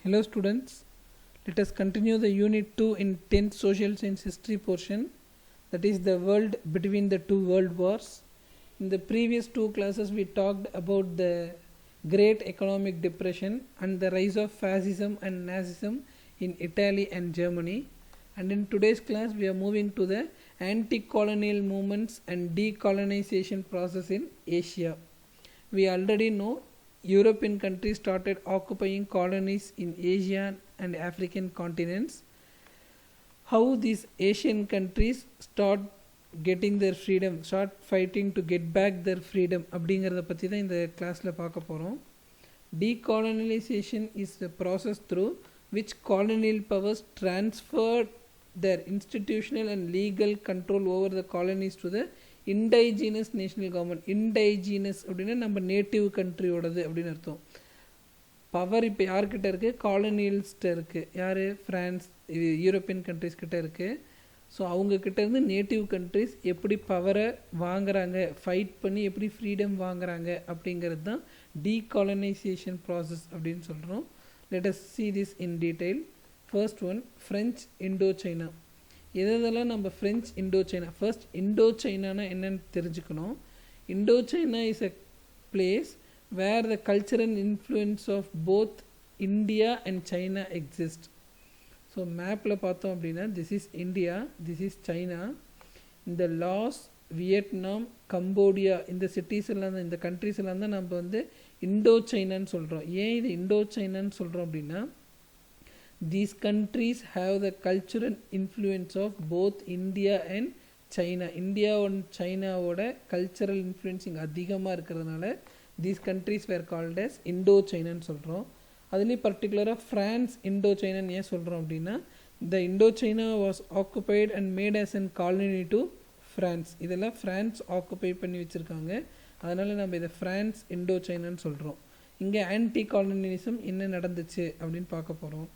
Hello students, let us continue the Unit-2 in 10th Social Science History portion, that is the world between the two world wars. In the previous two classes we talked about the Great Economic Depression and the rise of fascism and Nazism in Italy and Germany, and in today's class we are moving to the anti-colonial movements and decolonization process in Asia. We already know European countries started occupying colonies in Asia and African continents. How these Asian countries start getting their freedom, start fighting to get back their freedom அப்படிங்கிறத பற்றி தான் இந்த கிளாஸில் பார்க்க போகிறோம். Decolonization is the process through which colonial powers transferred their institutional and legal control over the colonies to the indigenous national government. Indigenous அப்படின்னா நம்ம native கண்ட்ரியோடது அப்படின்னு அர்த்தம். பவர் இப்போ யார்கிட்ட இருக்குது? காலனியல்ஸ்கிட்ட இருக்குது. யார்? ஃப்ரான்ஸ், இது யூரோப்பியன் கண்ட்ரிஸ்கிட்ட இருக்குது. ஸோ அவங்கக்கிட்ட இருந்து நேட்டிவ் கண்ட்ரிஸ் எப்படி பவரை வாங்குறாங்க, ஃபைட் பண்ணி எப்படி ஃப்ரீடம் வாங்குறாங்க அப்படிங்கிறது தான் டீகாலனைசேஷன் ப்ராசஸ் அப்படின்னு சொல்கிறோம். Let us see this in detail. First one, French Indo China. எதெல்லாம் நம்ம French Indo China, first Indo சைனானா என்னன்னு தெரிஞ்சுக்கணும். Indo China is a place where the cultural influence of both India and China exist. So மேப்பில் பார்த்தோம் அப்படின்னா this is India, this is China. இந்த Laos, Vietnam, Cambodia, இந்த சிட்டிஸ் எல்லாம் தான், இந்த கண்ட்ரிஸ் எல்லாம் தான் நம்ம வந்து இண்டோ சைனான்னு சொல்கிறோம். ஏன் இது இண்டோ சைனான்னு சொல்கிறோம் அப்படின்னா, these countries have the cultural influence of both India and China. India and China ஓட cultural influence இங்கே அதிகமாக இருக்கிறதுனால these countries were called as Indo-Chinaன்னு சொல்கிறோம். அதுலேயும் பர்டிகுலராக ஃப்ரான்ஸ் இண்டோ சைனான்னு ஏன் சொல்கிறோம் அப்படின்னா, the Indo-China was occupied and made as an colony to France. இதெல்லாம் ஃப்ரான்ஸ் ஆக்குப்பை பண்ணி வச்சுருக்காங்க, அதனால் நம்ம இதை ஃப்ரான்ஸ் இண்டோ சைனான்னு சொல்கிறோம். இங்கே ஆன்டி காலனிசம் என்ன நடந்துச்சு அப்படின்னு பார்க்க போகிறோம்.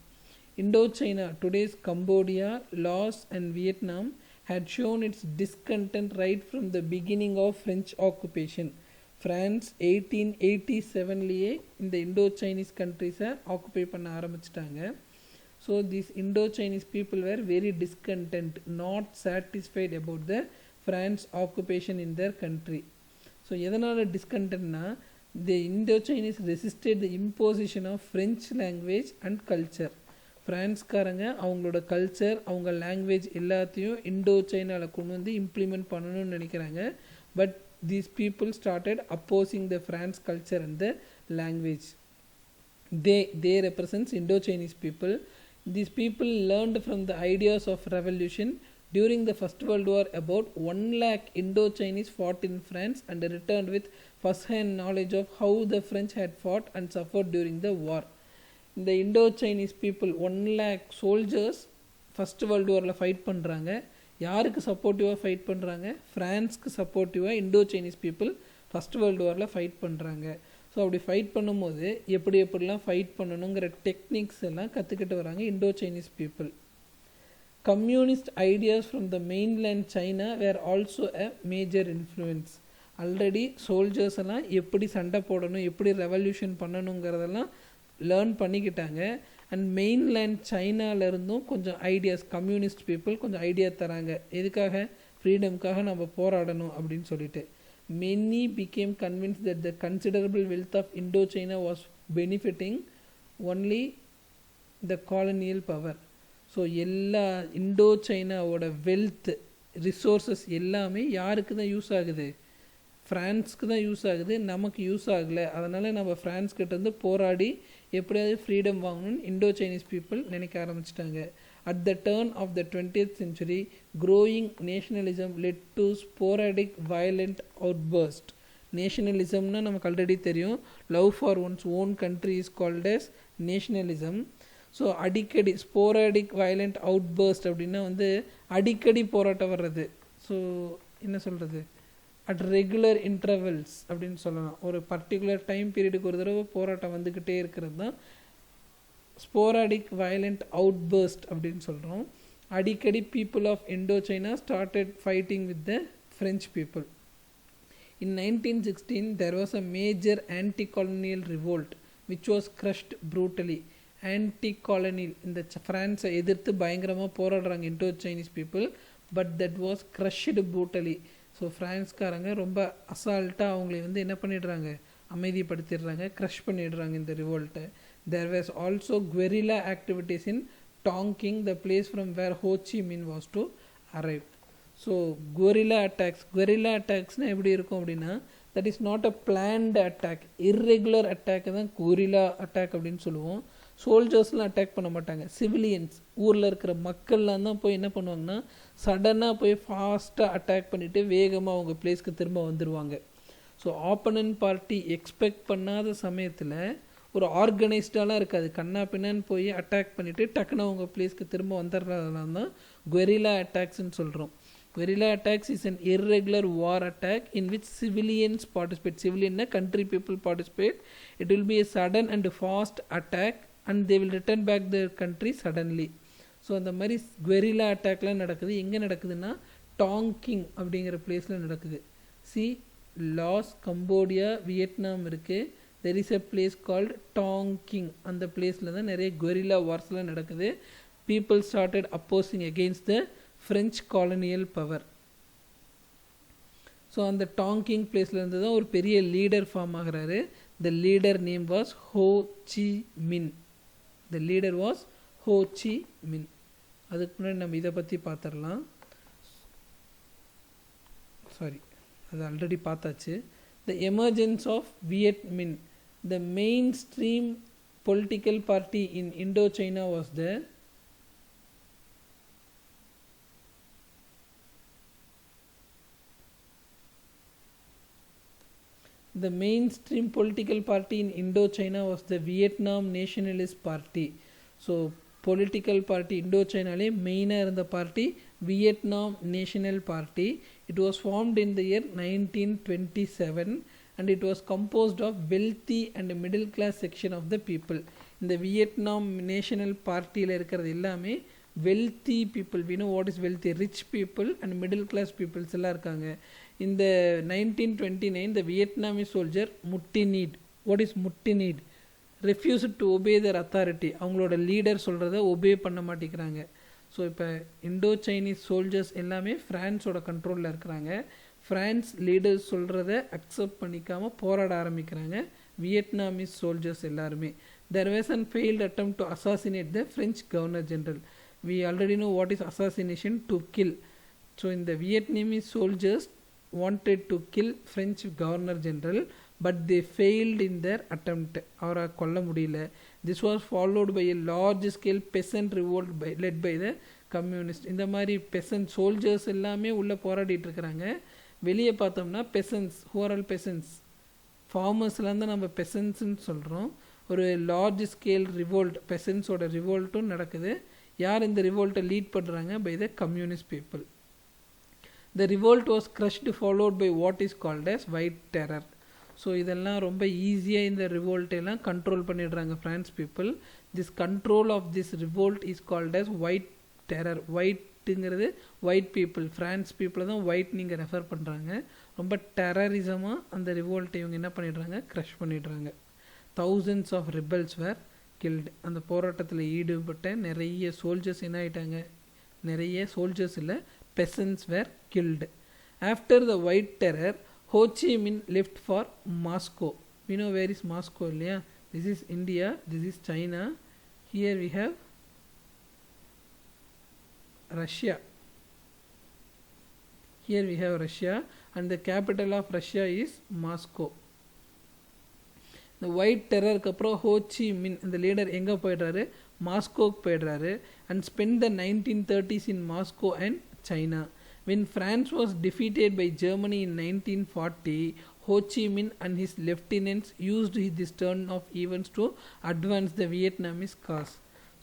Indochina, today's Cambodia, Laos and Vietnam, had shown its discontent right from the beginning of French occupation. France 1887லேயே இந்த Indo-Chinese countries ஆக்குப்பை பண்ண ஆரம்பிச்சிட்டாங்க. So these Indo-Chinese people were very discontent, not satisfied about the France occupation in their country. So எதனால் டிஸ்கண்டென்ட்னா, the Indo-Chinese resisted the imposition of French language and culture. ஃப்ரான்ஸ்காரங்க அவங்களோட culture, அவங்க language எல்லாத்தையும் Indo சைனாவில் கொண்டு வந்து implement பண்ணணும்னு நினைக்கிறாங்க. But these people started opposing the France culture and the language. they represents Indo-Chinese people. These people learned from the ideas of revolution. During the First World War, about 1 lakh Indo-Chinese fought in France and returned with first-hand knowledge of how the French had fought and suffered during the war. இந்த Indo Chinese people 1 lakh soldiers first world வாரில் fight பண்ணுறாங்க. யாருக்கு சப்போர்ட்டிவாக fight பண்ணுறாங்க? ஃப்ரான்ஸ்க்கு சப்போர்ட்டிவாக Indo Chinese people first world வாரில் fight பண்ணுறாங்க. So அப்படி ஃபைட் பண்ணும்போது எப்படிலாம் ஃபைட் பண்ணணுங்கிற டெக்னிக்ஸ் எல்லாம் கற்றுக்கிட்டு வராங்க Indo Chinese people. Communist ideas from the mainland China were also a major influence. Already soldiers எல்லாம் எப்படி சண்டை போடணும், எப்படி ரெவல்யூஷன் பண்ணணுங்கிறதெல்லாம் லேர்ன் பண்ணிக்கிட்டாங்க. அண்ட் மெயின்லேண்ட் சைனாவிலேருந்தும் கொஞ்சம் ஐடியாஸ், கம்யூனிஸ்ட் பீப்புள் கொஞ்சம் ஐடியா தராங்க. எதுக்காக? ஃப்ரீடம்காக நம்ம போராடணும் அப்படின்னு சொல்லிட்டு. Many became convince that the considerable wealth of Indo China was benefiting only the colonial power. So எல்லா இண்டோ சைனாவோட வெல்த், ரிசோர்ஸஸ் எல்லாமே யாருக்கு தான் யூஸ் ஆகுது? ஃப்ரான்ஸ்க்கு தான் யூஸ் ஆகுது, நமக்கு யூஸ் ஆகலை. அதனால் நம்ம ஃப்ரான்ஸ்கிட்டேருந்து போராடி எப்படியாவது ஃப்ரீடம் வாங்கணும்னு இண்டோ சைனீஸ் பீப்புள் நினைக்க ஆரம்பிச்சிட்டாங்க. At the turn of the 20th century, growing nationalism led to sporadic violent outburst. நேஷனலிசம்னா நமக்கு ஆல்ரெடி தெரியும், love for one's own country is called as நேஷனலிசம். ஸோ அடிக்கடி ஸ்போராடிக் வயலண்ட் அவுட்பர்ஸ்ட் அப்படின்னா வந்து அடிக்கடி போராட்டம் வர்றது. ஸோ என்ன சொல்கிறது, அட் ரெகுலர் இன்டர்வல்ஸ் அப்படின்னு சொல்லலாம். ஒரு பர்டிகுலர் டைம் பீரியடுக்கு ஒரு தடவை போராட்டம் வந்துக்கிட்டே இருக்கிறது தான் ஸ்போராடிக் வயலண்ட் அவுட்பர்ஸ்ட் அப்படின்னு சொல்கிறோம். அடிக்கடி people of Indo China started fighting with the French people. In 1916 there was a major anti-colonial revolt which was crushed brutally. Anti colonial இந்த ஃப்ரான்ஸை எதிர்த்து பயங்கரமாக போராடுறாங்க Indo Chinese people. But that was crushed brutally. So ஃப்ரான்ஸ்காரங்க ரொம்ப அசால்ட்டாக அவங்களை வந்து என்ன பண்ணிடுறாங்க, அமைதிப்படுத்திடுறாங்க, க்ரஷ் பண்ணிடுறாங்க இந்த ரிவோல்ட்டை. There was also guerrilla activities in Tonking, the place from where Ho Chi Minh was to arrive. So guerrilla attacks எப்படி இருக்கும் அப்படின்னா, that is not a planned attack, irregular attack தான் guerrilla அட்டாக் அப்படின்னு சொல்லுவோம். சோல்ஜர்ஸ்லாம் attack பண்ண மாட்டாங்க, civilians ஊரில் இருக்கிற மக்கள்லாம் தான் போய் என்ன பண்ணுவாங்கன்னா சடனாக போய் ஃபாஸ்ட்டாக அட்டாக் பண்ணிவிட்டு வேகமாக அவங்க பிளேஸ்க்கு திரும்ப வந்துடுவாங்க. ஸோ ஆப்பனன்ட் பார்ட்டி எக்ஸ்பெக்ட் பண்ணாத சமயத்தில் ஒரு ஆர்கனைஸ்டாலாம் இருக்காது, கண்ணா பின்னான்னு போய் அட்டாக் பண்ணிவிட்டு டக்குன்னு அவங்க பிளேஸ்க்கு திரும்ப வந்துடுறதுலாம் தான் guerrilla attacks-ன்னு சொல்கிறோம். Guerrilla attacks is an irregular war attack in which civilians participate. Civilian country people participate. It will be a sudden and fast attack and they will return back their country suddenly. So அந்த மாதிரி guerrilla attackலாம் நடக்குது. எங்கே நடக்குதுன்னா டாங்கிங் அப்படிங்கிற பிளேஸில் நடக்குது. See Laos, Cambodia, Vietnam இருக்குது. There is a place called Tonkin. அந்த பிளேஸில் தான் நிறைய guerrilla வார்ஸ்லாம் நடக்குது. People started opposing against the French colonial power. So அந்த டாங்கிங் பிளேஸ்லேருந்து தான் ஒரு பெரிய லீடர் ஃபார்ம் ஆகிறாரு. The leader name was Ho Chi Minh. The leader was Ho Chi Minh. அதுக்கு முன்னாடி நம்ம இதை பற்றி பார்த்துடலாம். சாரி, அது ஆல்ரெடி பார்த்தாச்சு. த எமர்ஜென்ஸ் ஆஃப் வியட் மின். The main stream political party in Indo China was the mainstream political party in Indochina was the Vietnam Nationalist Party. So political party Indochina le main இருந்த party Vietnam National Party. It was formed in the year 1927 and it was composed of wealthy and middle class section of the people. இந்த Vietnam National Party ல இருக்கிறது எல்லாமே wealthy people. We know what is wealthy, rich people and middle class peoples எல்லாம் இருக்காங்க. In the 1929 the Vietnamese soldier Muttinid, what is Muttinid, refused to obey their authority. அவங்களோட leader சொல்கிறத obey பண்ண மாட்டேங்கிறாங்க. So இப்போ இண்டோ சைனீஸ் சோல்ஜர்ஸ் எல்லாமே ஃப்ரான்ஸோட கண்ட்ரோலில் இருக்கிறாங்க. ஃப்ரான்ஸ் லீடர்ஸ் சொல்கிறத அக்செப்ட் பண்ணிக்காமல் போராட ஆரம்பிக்கிறாங்க வியட்நாமீஸ் சோல்ஜர்ஸ் எல்லாருமே. There was a failed attempt to assassinate the French Governor General. We already know what is assassination, to kill. So in the Vietnamese soldiers wanted to kill French Governor General but they failed in their attempt. அவரை கொல்ல முடியல. This was followed by a large scale peasant revolt led by the communist. இந்த மாதிரி peasant soldiers எல்லாமே உள்ள போராடிட்டு இருக்கிறாங்க. வெளியே பார்த்தோம்னா peasants, who are all peasants, ஃபார்மர்ஸ்லேருந்து நம்ம பெசன்ஸ்ன்னு சொல்கிறோம். ஒரு லார்ஜ் ஸ்கேல் ரிவோல்ட், பெசன்ஸோட ரிவோல்ட்டும் நடக்குது. யார் இந்த ரிவோல்ட்டை லீட் பண்ணுறாங்க? By the communist people. The revolt was crushed followed by what is called as white terror. So இதெல்லாம் ரொம்ப ஈஸியாக இந்த ரிவோல்ட்டெல்லாம் கண்ட்ரோல் பண்ணிடுறாங்க France people. This control of this revolt is called as white terror. ஒயிட்டுங்கிறது white people, France பீப்புளை தான் white நீங்கள் ரெஃபர் பண்ணுறாங்க. ரொம்ப டெரரிசமாக அந்த ரிவோல்ட்டை இவங்க என்ன பண்ணிடுறாங்க? க்ரஷ் பண்ணிடுறாங்க. thousands of rebels were killed. அந்த போராட்டத்தில் ஈடுபட்ட நிறைய சோல்ஜர்ஸ் என்ன ஆகிட்டாங்க? நிறைய சோல்ஜர்ஸ் இல்லை, peasants were killed. After the white terror, Ho Chi Minh left for Moscow. We know where is Moscow இல்லையா? This is India, this is China. Here we have Russia. Here we have Russia and the capital of Russia is Moscow. இந்த white டெரருக்கு அப்புறம் Ho Chi Minh இந்த leader எங்கே போய்ட்றாரு? மாஸ்கோக்கு போய்ட்றாரு. And spend the 1930s in Moscow and China. When France was defeated by Germany in 1940, Ho Chi Minh and his lieutenants used this turn of events to advance the Vietnamese cause.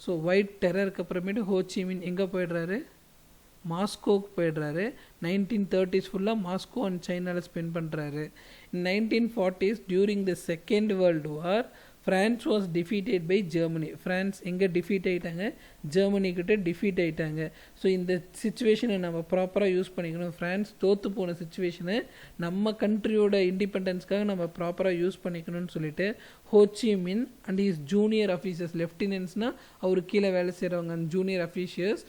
So white டெரருக்கு அப்புறமேட்டு Ho Chi மின் எங்கே போய்ட்றாரு? மாஸ்கோவுக்கு போய்ட்றாரு. 1930s ஃபுல்லாக Moscow and சைனாவில் spend பண்ணுறாரு. In 1940s, during the Second World War, France was defeated by Germany. France எங்கே defeat ஆகிட்டாங்க? ஜெர்மனிக்கிட்ட டிஃபீட் ஆகிட்டாங்க. ஸோ இந்த சுச்சுவேஷனை நம்ம ப்ராப்பராக யூஸ் பண்ணிக்கணும். ஃப்ரான்ஸ் தோற்று போன சுச்சுவேஷனை நம்ம கண்ட்ரியோட இண்டிபெண்டன்ஸ்க்காக நம்ம ப்ராப்பராக யூஸ் பண்ணிக்கணும்னு சொல்லிட்டு ஹோச்சி மின் அண்ட் இஸ் ஜூனியர் அஃபீஸர்ஸ், லெஃப்டினன்ட்ஸ்னால் அவர் கீழே வேலை செய்கிறவங்க அந்த ஜூனியர் அஃபீஷியர்ஸ்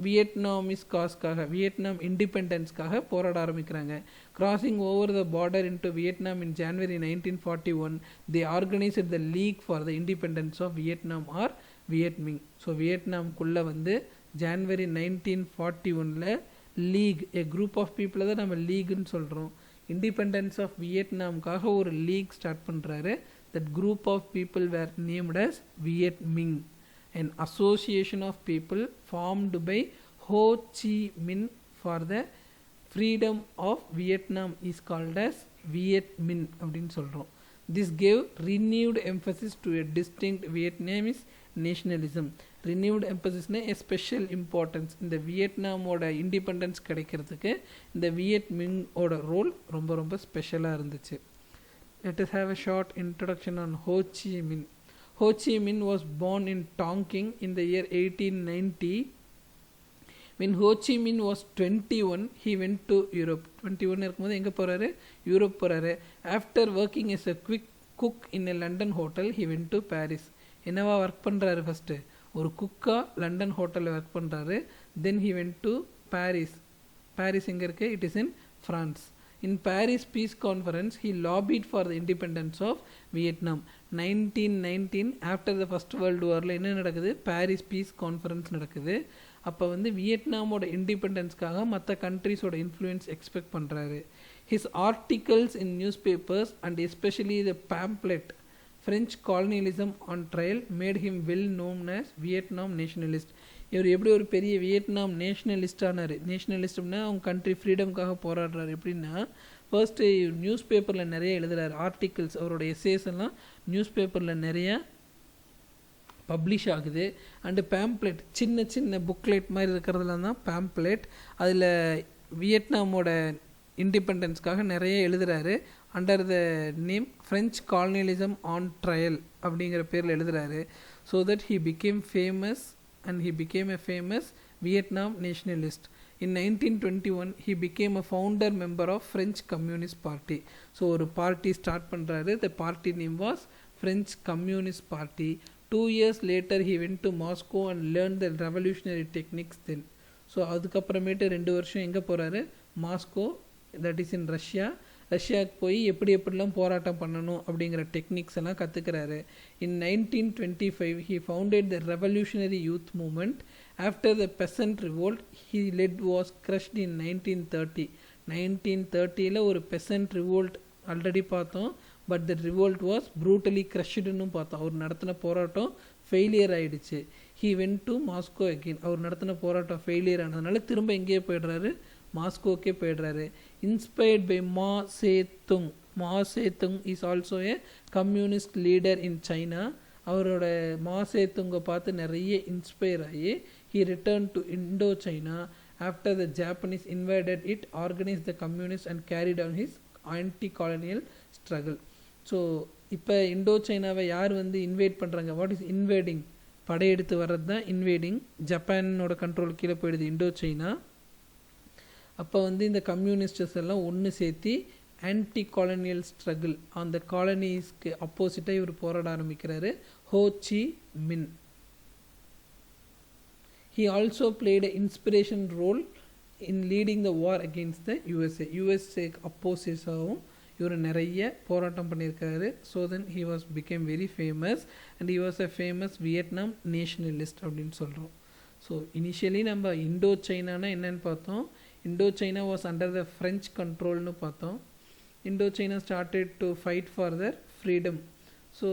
வியட்நாம் இண்டிபெண்டன்ஸ்க்காக போராட ஆரம்பிக்கிறாங்க. Crossing over the border into Vietnam in January 1941 they organized the League for the Independence of Vietnam or Viet Minh. So வியட்நாம்குள்ளே வந்து January 1941 league, a group of பீப்புளை தான் நம்ம லீக்னு சொல்கிறோம். இண்டிபெண்டன்ஸ் ஆஃப் வியட்நாமுக்காக ஒரு லீக் ஸ்டார்ட் பண்ணுறாரு. That group of people were named as Viet Minh. An association of people formed by Ho Chi Minh for the freedom of Vietnam is called as Viet Minh அப்படினு சொல்கிறோம். This gave renewed emphasis to a distinct Vietnamese nationalism. Renewed emphasis a special importance. இந்த வியட்நாமோட independence கிடைக்கிறதுக்கு இந்த Viet Ming ஓட role ரொம்ப ரொம்ப ஸ்பெஷலாக இருந்துச்சு. Let us have a short introduction on Ho Chi Minh. Ho Chi Minh was born in Tonkin in the year 1890. When Ho Chi Minh was 21, he went to Europe. 21 இருக்கும்போது எங்கே போகிறாரு? Europe போகிறாரு. After working as a cook in a London hotel he went to Paris. என்னவா work பண்ணுறாரு? First ஒரு குக்காக London ஹோட்டலில் work பண்ணுறாரு. Then he went to Paris. Paris எங்கே இருக்குது? It is in France. In Paris Peace Conference, he lobbied for the independence of Vietnam. 1919 after the First World Warல என்ன நடக்குது? பாரிஸ் பீஸ் கான்ஃபரன்ஸ் நடக்குது. அப்போ வந்து வியட்நாமோட இண்டிபெண்டன்ஸ்க்காக மற்ற கண்ட்ரிஸோட இன்ஃப்ளூயன்ஸ் எக்ஸ்பெக்ட் பண்ணுறாரு. His articles in newspapers and especially the pamphlet French colonialism on trial made him well known as Vietnam nationalist. இவர் எப்படி ஒரு பெரிய வியட்நாம் நேஷ்னலிஸ்டானார்? நேஷ்னலிஸ்ட்னா அவங்க கண்ட்ரி ஃப்ரீடம்காக போராடுறாரு. எப்படின்னா ஃபர்ஸ்ட்டு நியூஸ் பேப்பரில் நிறைய எழுதுகிறார். ஆர்டிகிள்ஸ், அவரோட எஸ்ஏஸ் எல்லாம் நியூஸ் பேப்பரில் நிறையா பப்ளிஷ் ஆகுது. அண்டு பேம்ப்ளெட், சின்ன சின்ன புக்லெட் மாதிரி இருக்கிறதுலாம் தான் பேம்ப்ளெட். அதில் வியட்நாமோட இண்டிபெண்டன்ஸ்க்காக நிறைய எழுதுகிறாரு. Under the name French colonialism on trial அப்படிங்கிற பேரில் எழுதுகிறாரு. So that he became famous and he became a famous Vietnam nationalist. In 1921 he became a founder member of French Communist Party. So ஒரு party start பண்ணுறாரு. The party name was French Communist Party. 2 years later he went to Moscow and learned the revolutionary techniques then. So அதுக்கப்புறமேட்டு 2 வருஷம் எங்கே போகிறாரு? Moscow, that is in Russia. ரஷ்யாவுக்கு போய் எப்படிலாம் போராட்டம் பண்ணணும் அப்படிங்கிற டெக்னிக்ஸ் எல்லாம் கற்றுக்கிறாரு. இன் 1925 he founded the revolutionary youth movement. After the peasant revolt he led was crushed in 1930. 1930 ஒரு peasant revolt ஆல்ரெடி பார்த்தோம். But the revolt was brutally க்ரஷ்டுன்னு பார்த்தோம். அவர் நடத்தின போராட்டம் ஃபெயிலியர் ஆகிடுச்சு. He went to Moscow again. அவர் நடத்தின போராட்டம் ஃபெயிலியர் ஆனதுனால திரும்ப எங்கேயே போய்டுறாரு? மாஸ்கோக்கே போய்டுறாரு. Inspired by Mao Zedong. Mao Zedong is also a communist leader in China. அவரோட மா சேத்துங்கை பார்த்து நிறைய இன்ஸ்பயர் ஆகி he returned to Indochina after the Japanese invaded it, organized the communists and carried on his anti-colonial struggle. So இப்போ இண்டோச்சைனாவை யார் வந்து invite பண்ணுறாங்க? What is invading? படையெடுத்து வர்றது தான் இன்வேடிங். ஜப்பானோட கண்ட்ரோல் கீழே போயிடுது இண்டோச்சைனா. அப்போ வந்து இந்த கம்யூனிஸ்டர்ஸ் எல்லாம் ஒன்று சேர்த்தி ஆன்டி காலனியல் ஸ்ட்ரகிள், அந்த காலனிஸ்க்கு அப்போசிட்டாக இவர் போராட ஆரம்பிக்கிறாரு. ஹோ சி மின். He also played an inspiration role in leading the war against the USA. USA அப்போசிஸாகவும் இவர் நிறைய போராட்டம் பண்ணியிருக்காரு. So then he was became very famous and he was a famous Vietnam nationalist அப்படின்னு சொல்கிறோம். ஸோ இனிஷியலி நம்ம Indo சைனானா என்னன்னு பார்த்தோம். Indo China was under the French கண்ட்ரோல்னு பார்த்தோம். Indo China started to fight for their freedom. So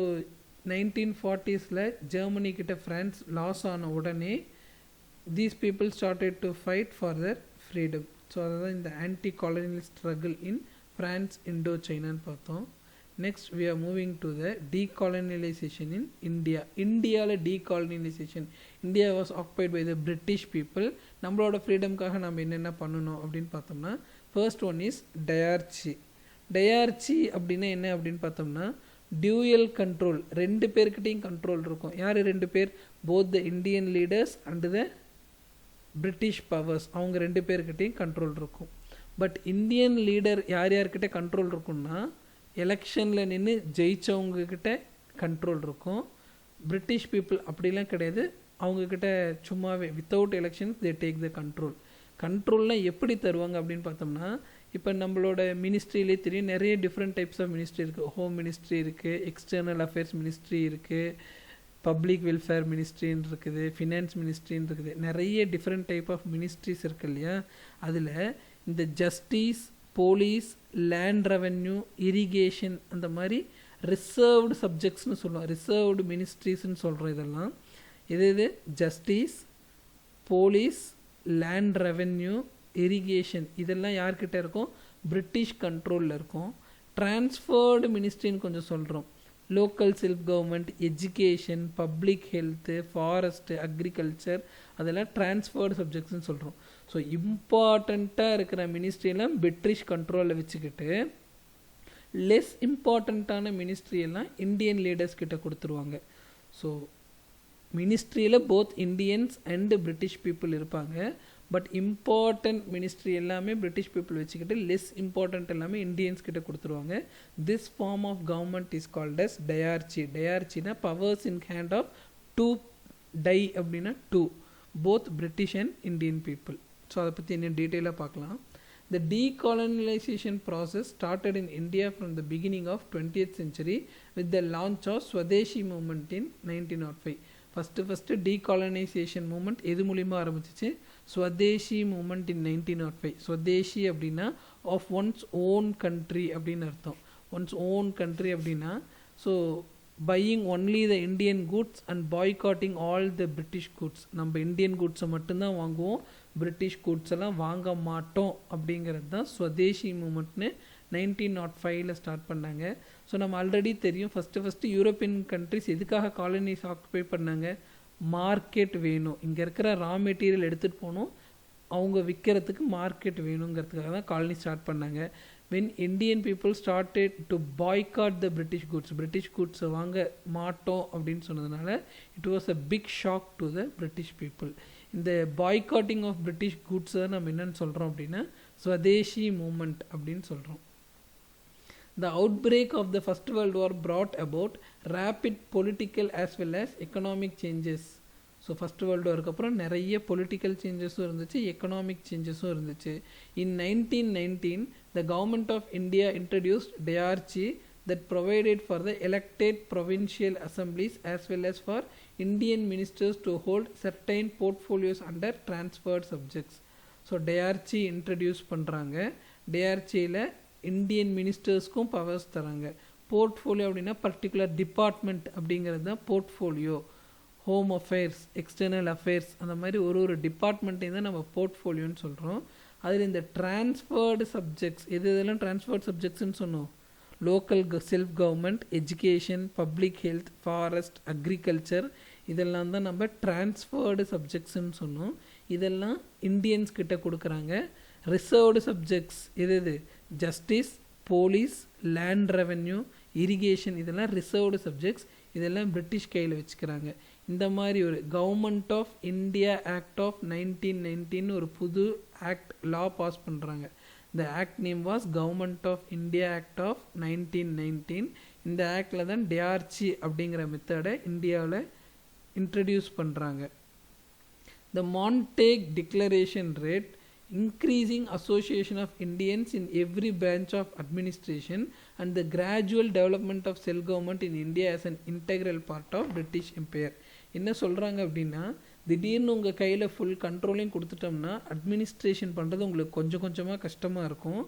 1940s ஜெர்மனிக்கிட்ட France loss ஆன உடனே these people started to fight for their freedom. So அதுதான் இந்த anti colonial struggle in France Indo சைனான்னு பார்த்தோம். Next we are moving to the decolonization in India. இந்தியாவில் decolonization, India was occupied by the British people. நம்மளோட ஃப்ரீடம்காக நம்ம என்னென்ன பண்ணணும் அப்படின்னு பார்த்தோம்னா, first one is dyarchy. Dyarchy அப்படின்னா என்ன அப்படின்னு பார்த்தோம்னா, டியூயல் கண்ட்ரோல், ரெண்டு பேர்கிட்டையும் கண்ட்ரோல் இருக்கும். யார் ரெண்டு பேர்? Both the Indian leaders and the British powers, அவங்க ரெண்டு பேர்கிட்டையும் கண்ட்ரோல் இருக்கும். பட் இந்தியன் லீடர் யார் யார்கிட்ட கண்ட்ரோல் இருக்குன்னா எலெக்ஷனில் நின்று ஜெயிச்சவங்கக்கிட்ட கண்ட்ரோல் இருக்கும். பிரிட்டிஷ் பீப்புள் அப்படிலாம் கிடையாது, அவங்கக்கிட்ட சும்மாவே without elections they take the control. கண்ட்ரோல்லாம் எப்படி தருவாங்க அப்படின்னு பார்த்தோம்னா, இப்போ நம்மளோட மினிஸ்ட்ரியிலே தெரியும், நிறைய டிஃப்ரெண்ட் டைப்ஸ் ஆஃப் மினிஸ்ட்ரி இருக்குது. ஹோம் மினிஸ்ட்ரி இருக்குது, எக்ஸ்டர்னல் அஃபேர்ஸ் மினிஸ்ட்ரி இருக்குது, பப்ளிக் வெல்ஃபேர் மினிஸ்ட்ரின்னு இருக்குது, ஃபினான்ஸ் மினிஸ்ட்ரின்னு இருக்குது. நிறைய டிஃப்ரெண்ட் டைப் ஆஃப் மினிஸ்ட்ரிஸ் இருக்கு இல்லையா. அதில் இந்த justice, police, land revenue, irrigation அந்த மாதிரி ரிசர்வ்டு சப்ஜெக்ட்ஸ்னு சொல்லுவோம், ரிசர்வ்டு மினிஸ்ட்ரிஸ்ன்னு சொல்கிறோம். இதெல்லாம் இது justice, police, land revenue, irrigation இதெல்லாம் யார்கிட்ட இருக்கும்? பிரிட்டிஷ் கண்ட்ரோலில் இருக்கும். டிரான்ஸ்ஃபர்டு மினிஸ்ட்ரின்னு கொஞ்சம் சொல்கிறோம். Local self government, education, public health, forest, agriculture அதெல்லாம் டிரான்ஸ்ஃபர்டு சப்ஜெக்ட்ஸ்னு சொல்கிறோம். ஸோ இம்பார்ட்டண்ட்டாக இருக்கிற மினிஸ்ட்ரியெல்லாம் பிரிட்டிஷ் கண்ட்ரோலில் வச்சுக்கிட்டு லெஸ் இம்பார்ட்டண்ட்டான மினிஸ்ட்ரியெல்லாம் இந்தியன் லீடர்ஸ் கிட்ட கொடுத்துருவாங்க. ஸோ மினிஸ்ட்ரியில் both Indians and British people இருப்பாங்க. பட் இம்பார்ட்டண்ட் மினிஸ்ட்ரி எல்லாமே பிரிட்டிஷ் பீப்புள் வச்சுக்கிட்டு லெஸ் இம்பார்ட்டண்ட் எல்லாமே இந்தியன்ஸ் கிட்ட கொடுத்துருவாங்க. This form of government is called as dyarchy. டயார்ச்சினா powers in hand of two, di அப்படின்னா two, both British and Indian people. So அதை பற்றி இன்னும் டீட்டெயிலாக பார்க்கலாம். The decolonization process started in India from the beginning of 20th century with the launch of Swadeshi movement in 1905. First decolonization movement எது மூலிமா ஆரம்பிச்சிச்சு? Swadeshi moment இன் 1905. ஸ்வதேஷி அப்படின்னா ஆஃப் ஒன்ஸ் ஓன் கண்ட்ரி அப்படின்னு அர்த்தம். ஒன்ஸ் ஓன் கண்ட்ரி அப்படின்னா so buying only the Indian goods and boycotting all the British goods. நம்ம Indian குட்ஸை மட்டும்தான் வாங்குவோம், பிரிட்டிஷ் குட்ஸ் எல்லாம் வாங்க மாட்டோம் அப்படிங்கிறது தான் ஸ்வதேஷி மூமெண்ட்னு 1905 ஸ்டார்ட் பண்ணாங்க. ஸோ நம்ம ஆல்ரெடி தெரியும், ஃபஸ்ட்டு யூரோப்பியன் கண்ட்ரிஸ் எதுக்காக காலனிஸ் ஆக்குபை பண்ணாங்க? மார்க்கெட் வேணும், இங்கே இருக்கிற ரா மெட்டீரியல் எடுத்துகிட்டு போகணும், அவங்க விற்கிறதுக்கு மார்க்கெட் வேணுங்கிறதுக்காக தான் காலனி ஸ்டார்ட் பண்ணாங்க. when Indian people started to boycott the British goods, British goods வாங்க மாட்டோம் அப்படின்னு சொன்னதுனால it was a big shock to the British people. இந்த boycotting of British goods நம்ம என்னன்னு சொல்கிறோம் அப்படின்னா ஸ்வதேஷி மூமெண்ட் அப்படின்னு சொல்கிறோம். The outbreak of the First World War brought about rapid political as well as economic changes. So first world வாருக்கு அப்புறம் நிறைய பொலிட்டிக்கல் சேஞ்சஸும் இருந்துச்சு, எக்கனாமிக் சேஞ்சஸும் இருந்துச்சு. In 1919 the government of India introduced diarchy that provided for the elected provincial assemblies as well as for Indian ministers to hold certain portfolios under transferred subjects. So diarchy introduce பண்ணுறாங்க. diarchyயில் Indian மினிஸ்டர்ஸ்க்கும் powers தராங்க. Portfolio அப்படின்னா particular department அப்படிங்கிறது தான் portfolio. Home affairs, external affairs அந்த மாதிரி ஒரு டிபார்ட்மெண்ட்டையும் தான் நம்ம போர்ட்ஃபோலியோன்னு சொல்கிறோம். அதில் இந்த டிரான்ஸ்ஃபர்டு சப்ஜெக்ட்ஸ் இதெல்லாம் டிரான்ஸ்ஃபர்ட் சப்ஜெக்ட்ஸ்ன்னு சொன்னோம். Local self government, education, public health, forest, agriculture இதெல்லாம் தான் நம்ம டிரான்ஸ்ஃபர்டு சப்ஜெக்ட்ஸ்ன்னு சொன்னோம். இதெல்லாம் இந்தியன்ஸ் கிட்ட கொடுக்குறாங்க. ரிசர்வ்டு சப்ஜெக்ட்ஸ் எது? Justice, police, land revenue, irrigation இதெல்லாம் ரிசர்வ்டு சப்ஜெக்ட்ஸ். இதெல்லாம் பிரிட்டிஷ் கையில் வச்சுக்கிறாங்க. இந்த மாதிரி ஒரு government of India act of 1919 ஒரு புது ஆக்ட் லா பாஸ் பண்ணுறாங்க. இந்த act name was government of India act of 1919. இந்த ஆக்டில் தான் டியார்ச்சி அப்படிங்கிற மெத்தடை இந்தியாவில் இன்ட்ரடியூஸ் பண்ணுறாங்க. The Montagu declaration read increasing association of Indians in every branch of administration and the gradual development of self-government in India as an integral part of British Empire. என்ன சொல்கிறாங்க அப்படின்னா, திடீர்னு உங்கள் கையில் ஃபுல் கண்ட்ரோலையும் கொடுத்துட்டோம்னா அட்மினிஸ்ட்ரேஷன் பண்ணுறது உங்களுக்கு கொஞ்சம் கொஞ்சமாக கஷ்டமாக இருக்கும்.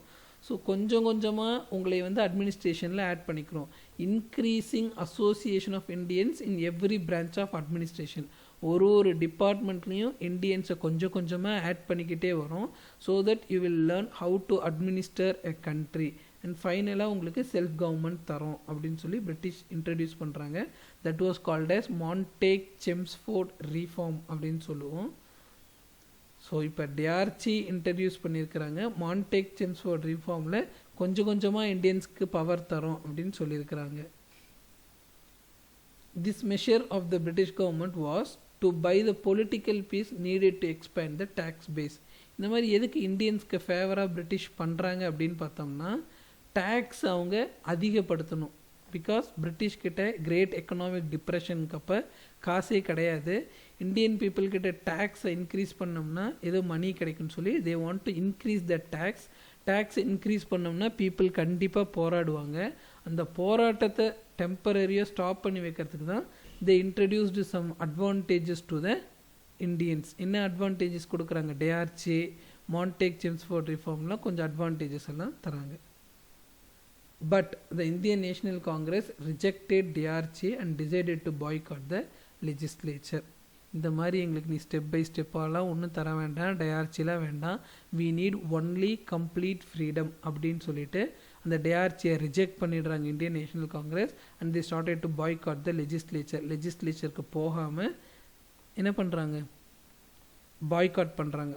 ஸோ கொஞ்சம் கொஞ்சமாக உங்களை அட்மினிஸ்ட்ரேஷனில் ஆட் பண்ணிக்கிறோம். Increasing association of Indians in every branch of administration. ஒரு டிபார்ட்மெண்ட்லேயும் இண்டியன்ஸை கொஞ்சம் கொஞ்சமாக ஆட் பண்ணிக்கிட்டே வரும். So that you will learn how to administer a country and ஃபைனலாக உங்களுக்கு செல்ஃப் கவர்மெண்ட் தரோம் அப்படின்னு சொல்லி பிரிட்டிஷ் இன்ட்ரடியூஸ் பண்ணுறாங்க. That was called as Montagu Chelmsford reform அப்படின்னு சொல்லுவோம். ஸோ இப்போ டியார்ச்சி இன்ட்ரடியூஸ் பண்ணியிருக்கிறாங்க. மான்டேக் செம்ஸ்ஃபோர்ட் ரீஃபார்மில் கொஞ்சம் கொஞ்சமாக இண்டியன்ஸ்க்கு பவர் தரோம் அப்படின்னு சொல்லியிருக்கிறாங்க. this measure of the British government was to buy the political peace needed to expand the tax base. இந்த மாதிரி எதுக்கு இந்தியன்ஸ்க்கு ஃபேவராக பிரிட்டிஷ் பண்ணுறாங்க அப்படின்னு பார்த்தோம்னா டேக்ஸ் அவங்க அதிகப்படுத்தணும். பிகாஸ் பிரிட்டிஷ்கிட்ட கிரேட் எக்கனாமிக் டிப்ரெஷனுக்கு அப்போ காசே கிடையாது. இந்தியன் பீப்புள்கிட்ட டேக்ஸை இன்க்ரீஸ் பண்ணோம்னா ஏதோ மணி கிடைக்குன்னு சொல்லி they want to increase the tax increase பண்ணோம்னா பீப்புள் கண்டிப்பாக போராடுவாங்க. அந்த போராட்டத்தை டெம்பரரியாக ஸ்டாப் பண்ணி வைக்கிறதுக்கு தான் they introduced some advantages to the Indians. என்ன அட்வான்டேஜஸ் கொடுக்குறாங்க? டேஆர்சி, மான்டேக், செம்ஸ்ஃபோர்ட் ரிஃபார்ம்லாம் கொஞ்சம் அட்வான்டேஜஸ் எல்லாம் தராங்க. But the Indian National Congress rejected DRC and decided to boycott the legislature. இந்த மாதிரி எங்களுக்கு நீ ஸ்டெப் பை ஸ்டெப்பாலாம் ஒன்றும் தர வேண்டாம், டேஆர்சிலாம் வேண்டாம், we need only complete freedom அப்படின்னு சொல்லிட்டு அந்த டேஆர்சியை ரிஜெக்ட் பண்ணிடுறாங்க Indian National Congress. And they started to boycott the legislature. லெஜிஸ்லேச்சருக்கு போகாமல் என்ன பண்ணுறாங்க? பாய்காட் பண்ணுறாங்க.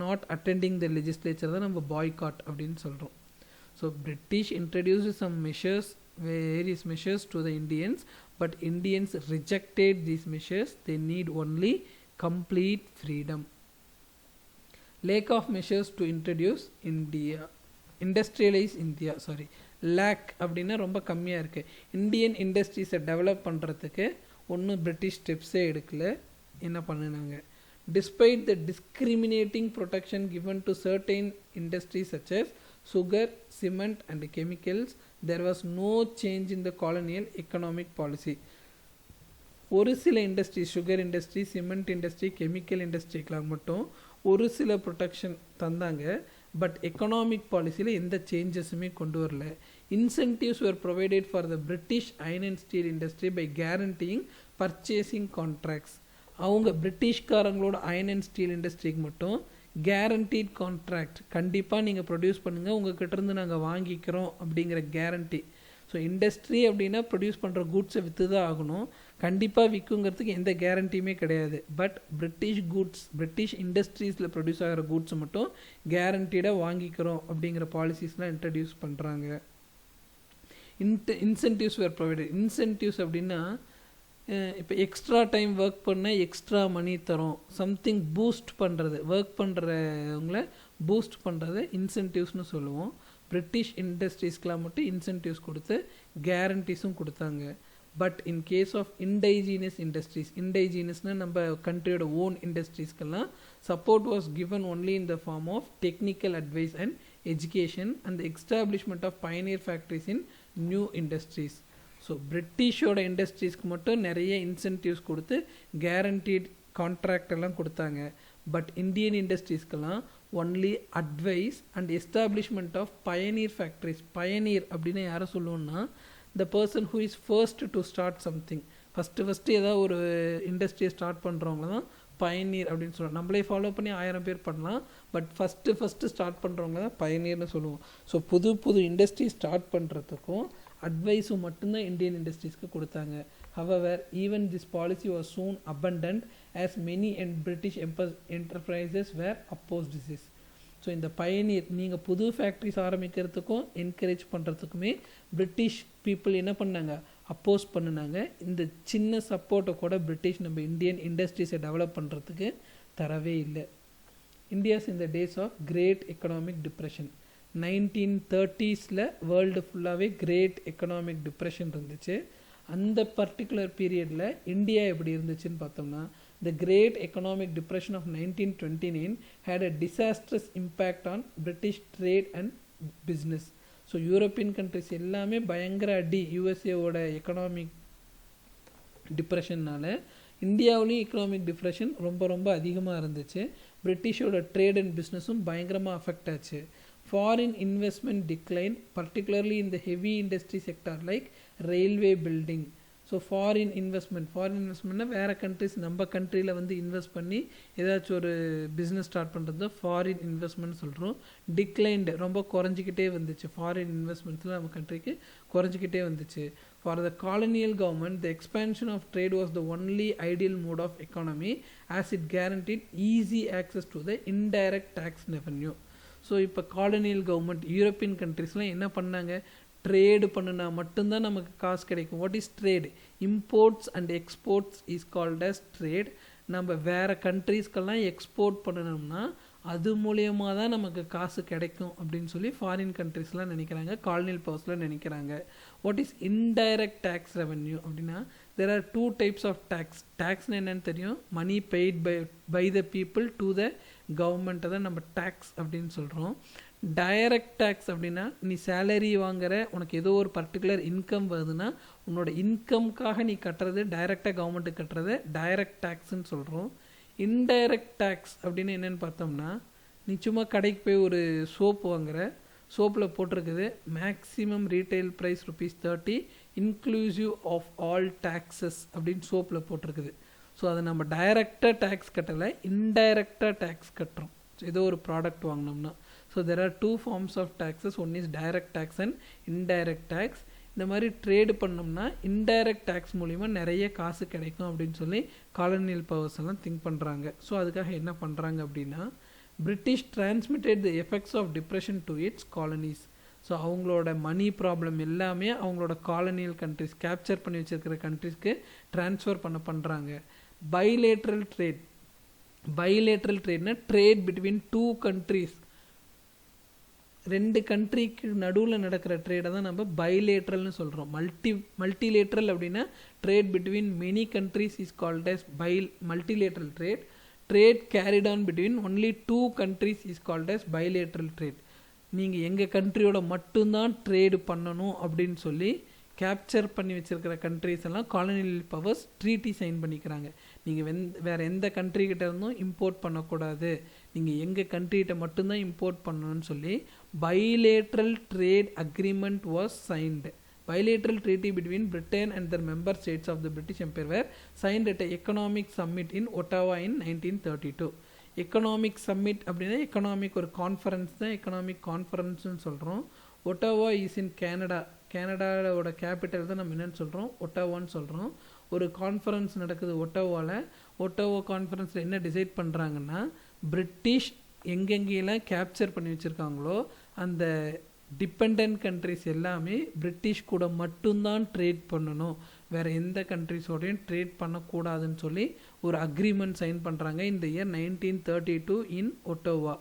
நாட் அட்டெண்டிங் த லெஜிஸ்லேச்சர் தான் நம்ம பாய்காட் அப்படின்னு சொல்கிறோம். So British introduced some measures, various measures to the Indians, but Indians rejected these measures. They need only complete freedom. Lack of measures to industrialize India. lack அப்படின்னா ரொம்ப கம்மியாக இருக்குது. Indian இண்டஸ்ட்ரீஸை develop பண்ணுறதுக்கு ஒன்றும் பிரிட்டிஷ் ஸ்டெப்ஸே எடுக்கல. என்ன பண்ணினாங்க? Despite the discriminating protection given to certain industries such as sugar, cement and chemicals, there was no change in the colonial economic policy. ஒரு சில industry, sugar industry, cement industry, chemical இண்டஸ்ட்ரிக்கெலாம் மட்டும் ஒரு சில ப்ரொடெக்ஷன் தந்தாங்க. பட் எக்கனாமிக் பாலிசியில் எந்த சேஞ்சஸுமே கொண்டு வரல. Incentives were provided for the British iron and steel industry by guaranteeing purchasing contracts. அவங்க பிரிட்டிஷ்காரங்களோட அயன் அண்ட் ஸ்டீல் இண்டஸ்ட்ரிக்கு மட்டும் கேரண்டீட் கான்ட்ராக்ட், கண்டிப்பாக நீங்கள் ப்ரொடியூஸ் பண்ணுங்கள், உங்கள்கிட்டருந்து நாங்கள் வாங்கிக்கிறோம் அப்படிங்கிற கேரண்டி. ஸோ இண்டஸ்ட்ரி அப்படின்னா ப்ரொடியூஸ் பண்ணுற கூட்ஸை விற்று தான் ஆகணும், கண்டிப்பாக விற்குங்கிறதுக்கு எந்த கேரண்டியுமே கிடையாது. பட் பிரிட்டிஷ் இண்டஸ்ட்ரீஸில் ப்ரொடியூஸ் ஆகிற கூட்ஸை மட்டும் கேரண்டீடாக வாங்கிக்கிறோம் அப்படிங்கிற பாலிசிஸ்லாம் இன்ட்ரடியூஸ் பண்ணுறாங்க. இன்சென்டிவ்ஸ் வேர் ப்ரொவைடட். இன்சென்டிவ்ஸ் அப்படின்னா இப்போ எக்ஸ்ட்ரா டைம் ஒர்க் பண்ண எக்ஸ்ட்ரா மணி தரோம், சம்திங் பூஸ்ட் பண்ணுறது, ஒர்க் பண்ணுறவங்கள பூஸ்ட் பண்ணுறது இன்சென்டிவ்ஸ்னு சொல்லுவோம். பிரிட்டிஷ் இண்டஸ்ட்ரீஸ்க்கெலாம் மட்டும் இன்சென்டிவ்ஸ் கொடுத்து கேரண்டிஸும் கொடுத்தாங்க. But in case of indigenous industries, இன்டைஜீனியஸ்னால் நம்ம கண்ட்ரியோட ஓன் இண்டஸ்ட்ரீஸ்க்கெல்லாம் support was given only in the form of technical advice and education and establishment of pioneer factories in new industries. So பிரிட்டிஷோட இண்டஸ்ட்ரீஸ்க்கு மட்டும் நிறைய இன்சென்டிவ்ஸ் கொடுத்து கேரண்டீட் கான்ட்ராக்ட் எல்லாம் கொடுத்தாங்க. பட் இந்தியன் இண்டஸ்ட்ரீஸ்க்கெல்லாம் only advice and establishment of pioneer factories. Pioneer அப்படின்னு யாரை சொல்லுவோம்னா the person who is first to start something. First ஏதாவது ஒரு இண்டஸ்ட்ரியை ஸ்டார்ட் பண்ணுறவங்க தான் பயனீர் அப்படின்னு சொல்லுவோம். நம்மளே ஃபாலோ பண்ணி 1000 பேர் பண்ணலாம், பட் ஃபஸ்ட்டு ஸ்டார்ட் பண்ணுறவங்க தான் பயனீர்னு சொல்லுவோம். ஸோ புது இண்டஸ்ட்ரி ஸ்டார்ட் பண்ணுறதுக்கும் அட்வைஸும் மட்டும்தான் இந்தியன் இண்டஸ்ட்ரீஸ்க்கு கொடுத்தாங்க. However, even this policy was soon abandoned as many British enterprises were opposed to this. So இந்த பயனீர், நீங்கள் புது ஃபேக்ட்ரிஸ் ஆரம்பிக்கிறதுக்கும் என்கரேஜ் பண்ணுறதுக்குமே பிரிட்டிஷ் பீப்புள் என்ன பண்ணாங்க? அப்போஸ் பண்ணினாங்க. இந்த சின்ன சப்போர்ட்டை கூட பிரிட்டிஷ் நம்ம இந்தியன் இண்டஸ்ட்ரீஸை டெவலப் பண்ணுறதுக்கு தரவே இல்லை. India's in the days of great economic depression. 1930s world ஃபுல்லாகவே கிரேட் எக்கனாமிக் டிப்ரெஷன் இருந்துச்சு. அந்த பர்டிகுலர் பீரியடில் இந்தியா எப்படி இருந்துச்சுன்னு பார்த்தோம்னா, the great economic depression of 1929 had a disastrous impact on British trade and business. So European countries எல்லாமே பயங்கர அடி யூஎஸ்ஏவோட எக்கனாமிக் டிப்ரெஷன்னால் இந்தியாவிலையும் எக்கனாமிக் டிப்ரெஷன் ரொம்ப அதிகமாக இருந்துச்சு. பிரிட்டிஷோட ட்ரேட் அண்ட் பிஸ்னஸும் பயங்கரமாக அஃபெக்ட் ஆச்சு. Foreign investment declined, particularly in the heavy industry sector like railway building. So foreign இன்வெஸ்ட்மெண்ட்னா வேறு கண்ட்ரிஸ் நம்ம கண்ட்ரியில் வந்து இன்வெஸ்ட் பண்ணி ஏதாச்சும் ஒரு பிஸ்னஸ் ஸ்டார்ட் பண்ணுறது தான் ஃபாரின் இன்வெஸ்ட்மெண்ட் சொல்கிறோம். டிக்ளைன்டு, ரொம்ப குறைஞ்சிக்கிட்டே வந்துச்சு. ஃபாரின் இன்வெஸ்ட்மெண்ட்ஸில் நம்ம கண்ட்ரிக்கு குறைஞ்சிக்கிட்டே வந்துச்சு. For the colonial government the expansion of trade was the only ideal mode of economy as it guaranteed easy access to the indirect tax revenue. So இப்போ காலனியல் கவர்மெண்ட் யூரோப்பியன் கண்ட்ரிஸ்லாம் என்ன பண்ணாங்க? ட்ரேடு பண்ணுனா மட்டும்தான் நமக்கு காசு கிடைக்கும். What is trade? Imports and exports is called as trade. நம்ம வேறு கண்ட்ரீஸ்க்கெல்லாம் எக்ஸ்போர்ட் பண்ணணும்னா அது மூலியமாக தான் நமக்கு காசு கிடைக்கும் அப்படின்னு சொல்லி ஃபாரின் கண்ட்ரீஸ்லாம் நினைக்கிறாங்க, காலனியல் பவர்ஸ்லாம் நினைக்கிறாங்க. What is indirect tax revenue அப்படின்னா there are two types of tax. டேக்ஸ்னு என்னென்னு தெரியும், money paid by the people to the கவர்மெண்ட்டை தான் நம்ம டேக்ஸ் அப்படின்னு சொல்கிறோம். டைரக்ட் டேக்ஸ் அப்படின்னா நீ சேலரி வாங்குற, உனக்கு ஏதோ ஒரு பர்டிகுலர் இன்கம் வருதுன்னா உன்னோட இன்கம்காக நீ கட்டுறது, டைரெக்டாக கவர்மெண்ட்டுக்கு கட்டுறது டைரக்ட் டேக்ஸ்ன்னு சொல்கிறோம். இன்டைரக்ட் டேக்ஸ் அப்படின்னு என்னென்னு பார்த்தோம்னா, நீ சும்மா கடைக்கு போய் ஒரு சோப்பு வாங்குற, சோப்பில் போட்டிருக்குது maximum retail price ₹30 inclusive of all taxes அப்படின்னு சோப்பில் போட்டிருக்குது. ஸோ அதை நம்ம டைரெக்டாக டேக்ஸ் கட்டலை, இன்டைரக்டாக டேக்ஸ் கட்டுறோம் ஏதோ ஒரு ப்ராடக்ட் வாங்கினோம்னா. So there are two forms of taxes, one is direct tax and indirect tax. இந்த மாதிரி ட்ரேடு பண்ணோம்னா இன்டைரக்ட் டேக்ஸ் மூலிமா நிறைய காசு கிடைக்கும் அப்படின்னு சொல்லி காலனியல் பவர்ஸ் எல்லாம் திங்க் பண்ணுறாங்க. ஸோ அதுக்காக என்ன பண்ணுறாங்க அப்படின்னா, British transmitted the effects of depression to its colonies. So அவங்களோட மணி ப்ராப்ளம் எல்லாமே அவங்களோட காலனியல் கண்ட்ரிஸ், கேப்சர் பண்ணி வச்சுருக்கிற கண்ட்ரிஸ்க்கு ட்ரான்ஸ்ஃபர் பண்ணுறாங்க. Bilateral trade. பைலேட்ரல் ட்ரேட்னா ட்ரேட் பிட்வீன் டூ கண்ட்ரிஸ், ரெண்டு கண்ட்ரிக்கு நடுவில் நடக்கிற ட்ரேடை தான் நம்ம பைலேட்ரல்னு சொல்கிறோம். மல்டிலேட்ரல் அப்படின்னா trade between many countries is called as multilateral trade. Trade carried on between only two countries is called as bilateral trade. நீங்கள் எங்கள் கண்ட்ரியோட மட்டும்தான் ட்ரேடு பண்ணணும் அப்படின்னு சொல்லி கேப்சர் பண்ணி வச்சுருக்கிற கண்ட்ரிஸ் எல்லாம் காலனியல் பவர்ஸ் ட்ரீட்டி சைன் பண்ணிக்கிறாங்க. நீங்கள் வேறு எந்த கண்ட்ரிக்கிட்ட இருந்தும் இம்போர்ட் பண்ணக்கூடாது, நீங்கள் எங்கள் கண்ட்ரிகிட்ட மட்டும்தான் இம்போர்ட் பண்ணணும்னு சொல்லி bilateral trade agreement was signed. Bilateral treaty between Britain and the member states of the British Empire were signed at an economic summit in Ottawa in 1932. Economic summit அப்படின்னா எக்கனாமிக் ஒரு conference தான் economic கான்ஃபரன்ஸ்னு சொல்கிறோம். Ottawa is in Canada. கேனடாவோட capital தான் நம்ம என்னென்னு சொல்கிறோம், ஒட்டாவான்னு சொல்கிறோம். ஒரு கான்ஃபரன்ஸ் நடக்குது ஒட்டாவாவில். ஒட்டாவா கான்ஃபரன்ஸில் என்ன டிசைட் பண்ணுறாங்கன்னா, பிரிட்டிஷ் எங்கெங்கெல்லாம் கேப்சர் பண்ணி வச்சுருக்காங்களோ அந்த டிபெண்ட் கண்ட்ரிஸ் எல்லாமே பிரிட்டிஷ் கூட மட்டும்தான் ட்ரேட் பண்ணணும், வேறு எந்த கண்ட்ரிஸோடையும் ட்ரேட் பண்ணக்கூடாதுன்னு சொல்லி ஒரு அக்ரிமெண்ட் சைன் பண்ணுறாங்க இந்த year 1932 in Ottawa,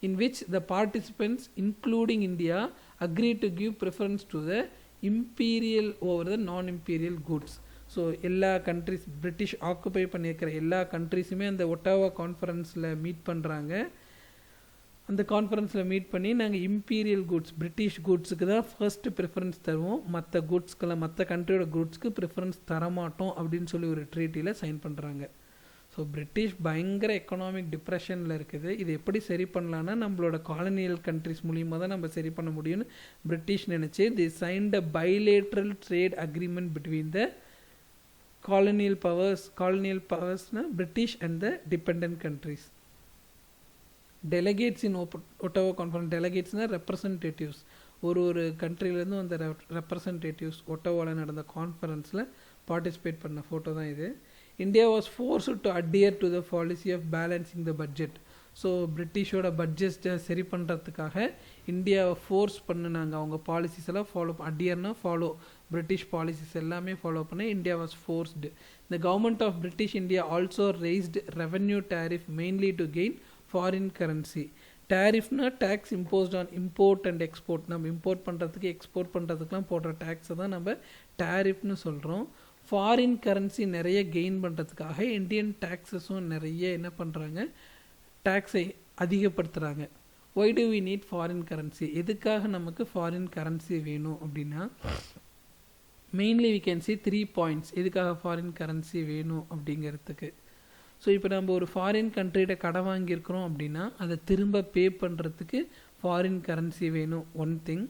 in which the participants including India agree to give preference to the imperial over the நான் இம்பீரியல் குட்ஸ். ஸோ எல்லா கண்ட்ரிஸ், பிரிட்டிஷ் ஆக்குபை பண்ணியிருக்கிற எல்லா கண்ட்ரிஸுமே அந்த ஒட்டாவா கான்ஃபரன்ஸில் மீட் பண்ணுறாங்க. அந்த கான்ஃபரன்ஸில் மீட் பண்ணி நாங்கள் இம்பீரியல் குட்ஸ், பிரிட்டிஷ் குட்ஸுக்கு தான் ஃபர்ஸ்ட் ப்ரிஃபரன்ஸ் தருவோம், மற்ற குட்ஸ்க்கெல்லாம் மற்ற கண்ட்ரியோட குட்ஸ்க்கு ப்ரிஃபரன்ஸ் தரமாட்டோம் அப்படின்னு சொல்லி ஒரு ட்ரீட்டியில் சைன் பண்ணுறாங்க. ஸோ பிரிட்டிஷ் பயங்கர எக்கனாமிக் டிப்ரெஷனில் இருக்குது. இது எப்படி சரி பண்ணலான்னா நம்மளோட காலனியல் கண்ட்ரிஸ் மூலியமாக தான் நம்ம சரி பண்ண முடியும்னு பிரிட்டிஷ் நினச்சி they signed a bilateral trade agreement between the colonial powers na British and the dependent countries. Delegates in Ottawa conference, delegates na representatives, ஒரு கண்ட்ரிலேருந்து அந்த ரெப்ரசன்டேட்டிவ்ஸ் ஒட்டாவாவில் நடந்த கான்ஃபரன்ஸில் பார்ட்டிசிபேட் பண்ண ஃபோட்டோ தான் இது. India was forced to adhere to the policy of balancing the budget. So பிரிட்டிஷோட பட்ஜெட்டை சரி பண்ணுறதுக்காக இந்தியாவை ஃபோர்ஸ் பண்ணினாங்க, அவங்க பாலிசிஸ் எல்லாம் அட்ஹியர்னா ஃபாலோ, பிரிட்டிஷ் பாலிசிஸ் எல்லாமே ஃபாலோ பண்ண India was forced. The government of British India also raised revenue tariff mainly to gain foreign currency. டேரிஃப்னா tax imposed on import and export, நம்ம இம்போர்ட் பண்ணுறதுக்கு எக்ஸ்போர்ட் பண்ணுறதுக்குலாம் போடுற டேக்ஸை தான் நம்ம டேரிஃப்னு சொல்கிறோம். ஃபாரின் கரன்சி நிறைய கெயின் பண்ணுறதுக்காக இந்தியன் டேக்ஸஸும் நிறைய என்ன பண்ணுறாங்க, டேக்ஸை அதிகப்படுத்துகிறாங்க. Why do we need foreign currency? எதுக்காக நமக்கு ஃபாரின் கரன்சி வேணும் அப்படின்னா, mainly we can see 3 points எதுக்காக ஃபாரின் கரன்சி வேணும் அப்படிங்கிறதுக்கு. ஸோ இப்போ நம்ம ஒரு ஃபாரின் கண்ட்ரிகிட்ட கடன் வாங்கியிருக்கிறோம் அப்படின்னா அதை திரும்ப பே பண்ணுறதுக்கு ஃபாரின் கரன்சி வேணும், ஒன் திங்.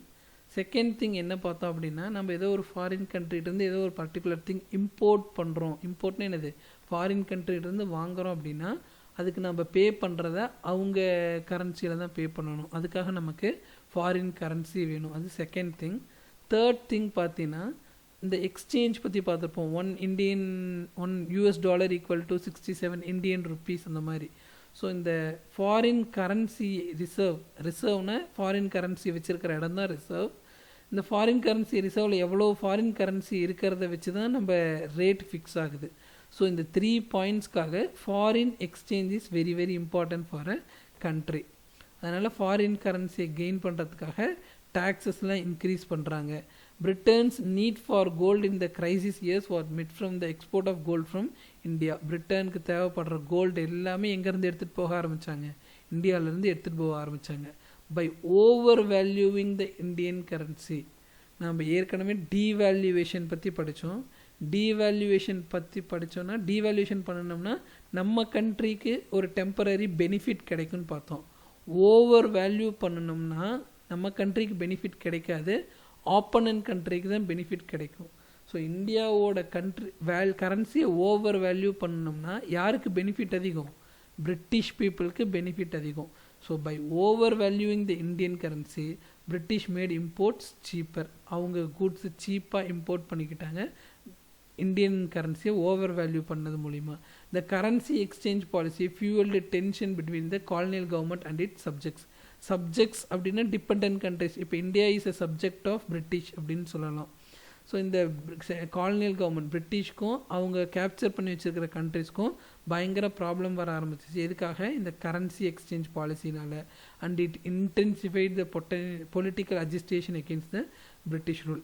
செகண்ட் திங் என்ன பார்த்தோம் அப்படின்னா, நம்ம ஏதோ ஒரு ஃபாரின் கண்ட்ரிகிட்டேருந்து ஏதோ ஒரு பர்டிகுலர் திங் இம்போர்ட் பண்ணுறோம். இம்போர்ட்னா என்னது, ஃபாரின் கண்ட்ரிகிட்டேருந்து வாங்குகிறோம் அப்படின்னா அதுக்கு நம்ம பே பண்ணுறத அவங்க கரன்சியில் தான் பே பண்ணணும், அதுக்காக நமக்கு ஃபாரின் கரன்சி வேணும், அது செகண்ட் திங். தேர்ட் திங் பார்த்தீங்கன்னா இந்த எக்ஸ்சேஞ்ச் பற்றி பார்த்துருப்போம். One US dollar equal to 67 Indian rupees அந்த மாதிரி. ஸோ இந்த ஃபாரின் கரன்சி ரிசர்வ்னா ஃபாரின் கரன்சி வச்சுருக்கிற இடம் தான் ரிசர்வ். இந்த ஃபாரின் கரன்சி ரிசர்வில் எவ்வளோ ஃபாரின் கரன்சி இருக்கிறத வச்சு தான் நம்ம ரேட் ஃபிக்ஸ் ஆகுது. ஸோ இந்த 3 பாயிண்ட்ஸ்க்காக foreign exchange is very very important for a country. அதனால் ஃபாரின் கரன்சியை கெயின் பண்ணுறதுக்காக டேக்ஸஸ்லாம் இன்க்ரீஸ் பண்ணுறாங்க. Britons need for gold in the crisis years was met from the export of gold from India. பிரிட்டனுக்கு தேவைப்படுற கோல்டு எல்லாமே எங்கேருந்து எடுத்துகிட்டு போக ஆரம்பித்தாங்க, இந்தியாவிலேருந்து எடுத்துகிட்டு போக ஆரம்பித்தாங்க. By over valuing the Indian currency. நம்ம ஏற்கனவே டீவேல்யூவேஷன் பற்றி படித்தோம். டீவேல்யூவேஷன் பற்றி படித்தோன்னா டீவேல்யூவேஷன் பண்ணினோம்னா நம்ம கண்ட்ரிக்கு ஒரு டெம்பரரி பெனிஃபிட் கிடைக்கும்னு பார்த்தோம். ஓவர் வேல்யூ பண்ணணும்னா நம்ம கண்ட்ரிக்கு பெனிஃபிட் கிடைக்காது, ஆப்போனன்ட் கண்ட்ரிக்கு தான் பெனிஃபிட் கிடைக்கும். ஸோ இந்தியாவோட கரன்சியை ஓவர் வேல்யூ பண்ணணும்னா யாருக்கு பெனிஃபிட் அதிகம்? பிரிட்டிஷ் பீப்புளுக்கு பெனிஃபிட் அதிகம். So by over valuing the Indian currency British made imports cheaper. அவங்க கூட்ஸு சீப்பாக இம்போர்ட் பண்ணிக்கிட்டாங்க இந்தியன் கரன்சியை ஓவர் வேல்யூ பண்ணது மூலிமா. The currency exchange policy fuelled tension between the colonial government and it subjects. Subjects அப்படின்னா dependent countries. இப்போ India is a subject of British அப்படின்னு சொல்லலாம். ஸோ இந்த காலனியல் கவர்மெண்ட் பிரிட்டிஷ்க்கும் அவங்க கேப்சர் பண்ணி வச்சுருக்கிற கண்ட்ரிஸ்க்கும் பயங்கர ப்ராப்ளம் வர ஆரம்பிச்சிச்சு. எதுக்காக? இந்த கரன்சி எக்ஸ்சேஞ்ச் பாலிசினால். And it intensified the political agitation against the British rule.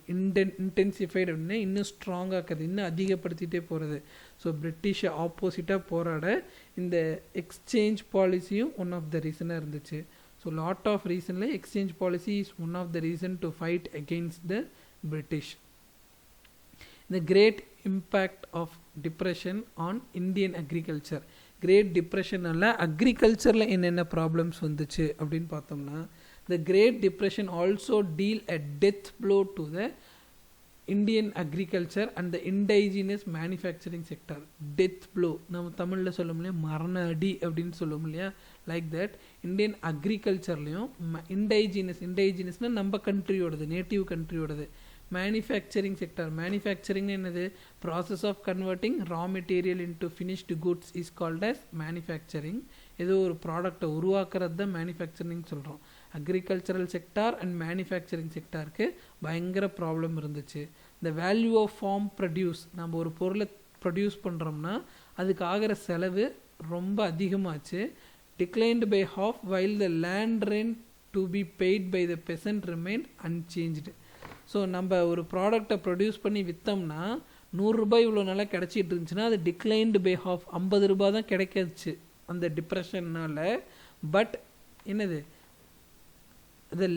Intensified அப்படின்னா இன்னும் ஸ்ட்ராங்காக்குறது, இன்னும் அதிகப்படுத்திகிட்டே போகிறது. ஸோ பிரிட்டிஷை ஆப்போசிட்டாக போராட இந்த எக்ஸ்சேஞ்ச் பாலிசியும் ஒன் ஆஃப் த ரீசனாக இருந்துச்சு. ஸோ லாட் ஆஃப் ரீசனில் exchange policy is one of the reason to fight against the British. The great impact of depression on Indian agriculture. Great depression அல்ல அக்ரிகல்ச்சரில் என்னென்ன ப்ராப்ளம்ஸ் வந்துச்சு அப்படின்னு பார்த்தோம்னா, the great depression also deal a death blow to the Indian agriculture and the indigenous manufacturing sector. Death blow நம்ம தமிழில் சொல்லும் இல்லையா, மரண அடி அப்படின்னு சொல்லும் இல்லையா, லைக் தட் இந்தியன் அக்ரிகல்ச்சர்லேயும் இண்டைஜினஸ்னால் நம்ம கண்ட்ரியோடது, நேட்டிவ் கண்ட்ரியோடது. Manufacturing sector. மேனுஃபேக்சரிங்னு என்னது? Process of converting raw material into finished goods is called as manufacturing. ஏதோ ஒரு ப்ராடக்டை உருவாக்குறது தான் மேனுஃபேக்சரிங் சொல்கிறோம். அக்ரிகல்ச்சரல் செக்டார் அண்ட் மேனுஃபேக்சரிங் செக்டாருக்கு பயங்கர ப்ராப்ளம் இருந்துச்சு. இந்த வேல்யூ ஆஃப் ஃபார்ம் ப்ரொடியூஸ், நம்ம ஒரு பொருளை ப்ரொடியூஸ் பண்ணுறோம்னா அதுக்கு ஆகிற செலவு ரொம்ப அதிகமாச்சு. Declined by half while the land rent to be paid by the peasant remain unchanged. So நம்ம ஒரு ப்ராடக்டை ப்ரொடியூஸ் பண்ணி விற்றோம்னா 100 ரூபாய் இவ்வளோ நல்லா கிடச்சிட்டு இருந்துச்சுன்னா அது டிக்ளைன்டு பை ஹாஃப் 50 ரூபாய் தான் கிடைக்கிச்சு அந்த டிப்ரெஷன்னால். பட் என்னது? The